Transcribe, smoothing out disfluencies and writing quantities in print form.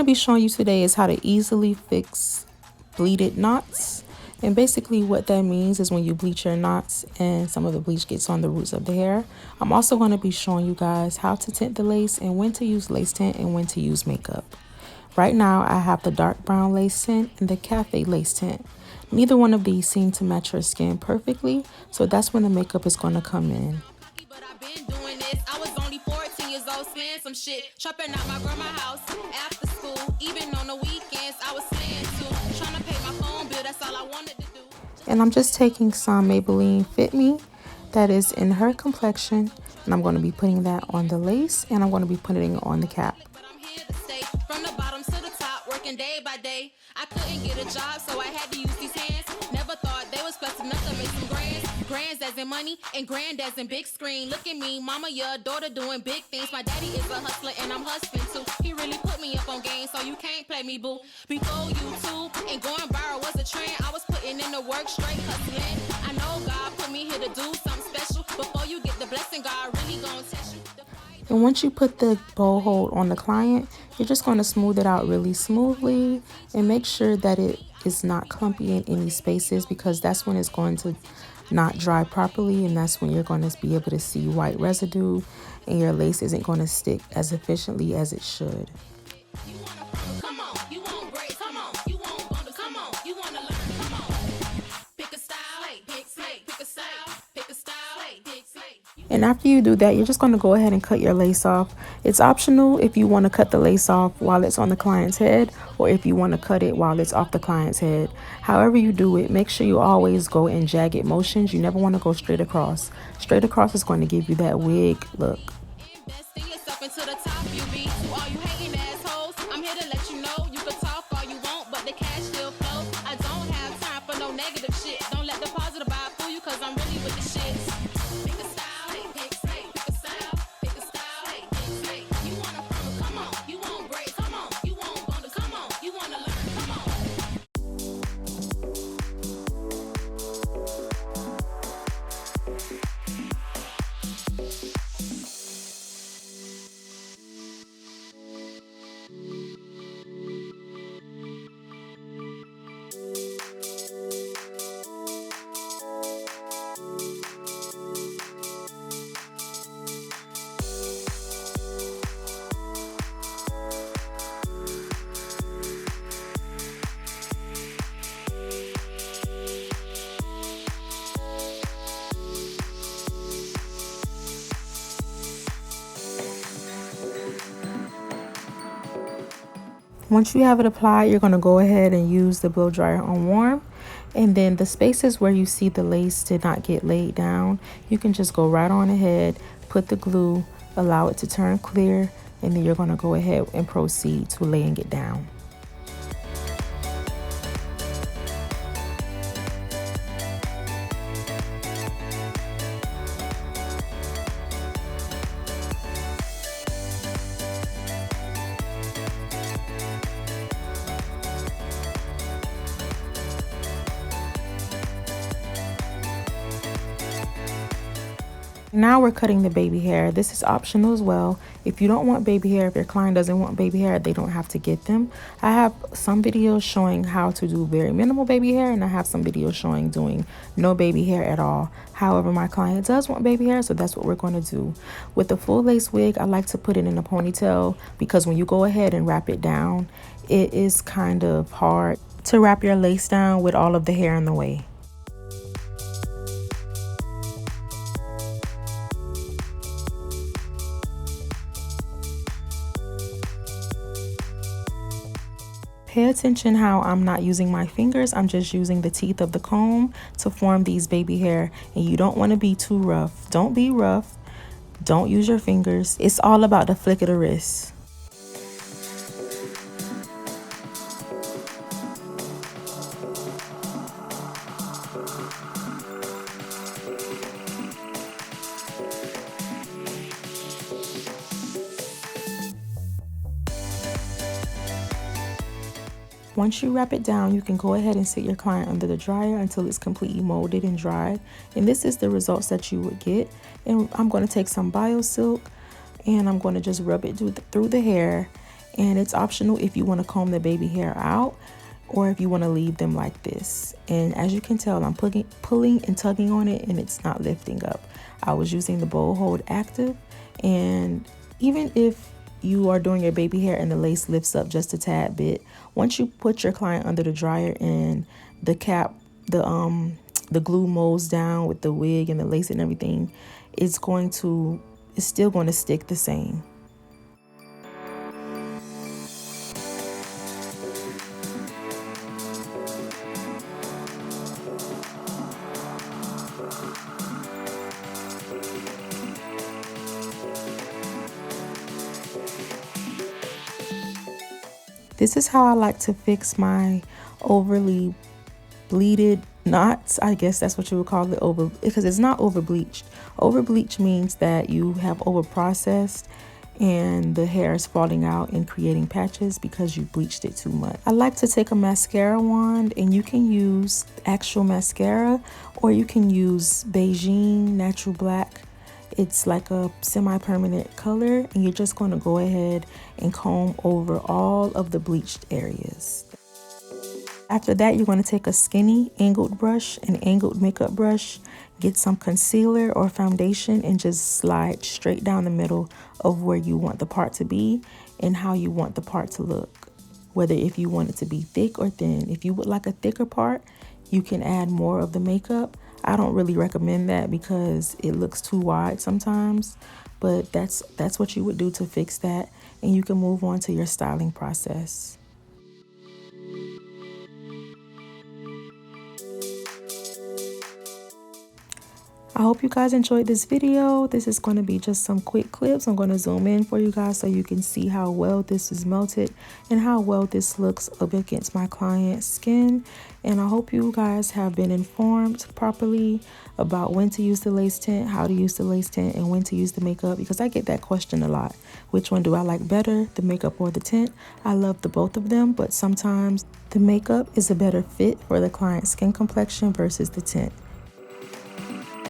to be showing you today is how to easily fix bleeded knots. And basically what that means is when you bleach your knots and some of the bleach gets on the roots of the hair. I'm also going to be showing you guys how to tint the lace and when to use lace tint and when to use makeup. Right now I have the dark brown lace tint and the cafe lace tint. Neither one of these seem to match your skin perfectly, so that's when the makeup is going to come in. Some shit, chopping out my grandma's house after school, even on the weekends I was slaying too, trying to pay my phone bill, that's all I wanted to do. And I'm just taking some Maybelline Fit Me that is in her complexion, and I'm going to be putting that on the lace, and I'm going to be putting it on the cap. But I'm here to stay, from the bottom to the top, working day by day. I couldn't get a job, so I had to use these hands. Never thought they was plus enough to make some grands. Grands as in money and grand as in big screen. Look at me, mama, your daughter doing big things. My daddy is a hustler and I'm hustling too. He really put me up on game, so you can't play me, boo. Before YouTube and going viral was a trend, I was putting in the work, straight hustling. I know God put me here to do something special. Before you get the blessing, God really gonna test you. And once you put the bow hold on the client, you're just going to smooth it out really smoothly and make sure that it is not clumpy in any spaces, because that's when it's going to not dry properly, and that's when you're going to be able to see white residue and your lace isn't going to stick as efficiently as it should. And after you do that, you're just going to go ahead and cut your lace off. It's optional if you want to cut the lace off while it's on the client's head, or if you want to cut it while it's off the client's head. However you do it, make sure you always go in jagged motions. You never want to go straight across. Straight across is going to give you that wig look. Once you have it applied, you're going to go ahead and use the blow dryer on warm. And then the spaces where you see the lace did not get laid down, you can just go right on ahead, put the glue, allow it to turn clear, and then you're going to go ahead and proceed to laying it down. Now we're cutting the baby hair. This is optional as well. If you don't want baby hair, if your client doesn't want baby hair, they don't have to get them. I have some videos showing how to do very minimal baby hair, and I have some videos showing doing no baby hair at all. However, my client does want baby hair, so that's what we're going to do. With the full lace wig, I like to put it in a ponytail, because when you go ahead and wrap it down, it is kind of hard to wrap your lace down with all of the hair in the way. Pay attention how I'm not using my fingers. I'm just using the teeth of the comb to form these baby hair. And you don't want to be too rough. Don't be rough. Don't use your fingers. It's all about the flick of the wrist. Once you wrap it down, you can go ahead and sit your client under the dryer until it's completely molded and dried. And this is the results that you would get. And I'm going to take some BioSilk and I'm going to just rub it through the hair. And it's optional if you want to comb the baby hair out or if you want to leave them like this. And as you can tell, I'm pulling and tugging on it and it's not lifting up. I was using the Bow Hold Active, and even if you are doing your baby hair and the lace lifts up just a tad bit, once you put your client under the dryer and the cap, the glue molds down with the wig and the lace and everything, it's still going to stick the same. This is how I like to fix my overly bleeded knots. I guess that's what you would call it, because it's not over bleached. Over bleached means that you have over processed and the hair is falling out and creating patches because you bleached it too much. I like to take a mascara wand, and you can use actual mascara or you can use Beijing Natural Black. It's like a semi-permanent color, and you're just going to go ahead and comb over all of the bleached areas. After that, you're going to take a skinny angled brush, an angled makeup brush, get some concealer or foundation, and just slide straight down the middle of where you want the part to be and how you want the part to look. Whether if you want it to be thick or thin. If you would like a thicker part, you can add more of the makeup. I don't really recommend that because it looks too wide sometimes, but that's what you would do to fix that, and you can move on to your styling process. I hope you guys enjoyed this video. This is going to be just some quick clips. I'm going to zoom in for you guys so you can see how well this is melted and how well this looks up against my client's skin. And I hope you guys have been informed properly about when to use the lace tint, how to use the lace tint, and when to use the makeup, because I get that question a lot. Which one do I like better, the makeup or the tint? I love the both of them, but sometimes the makeup is a better fit for the client's skin complexion versus the tint.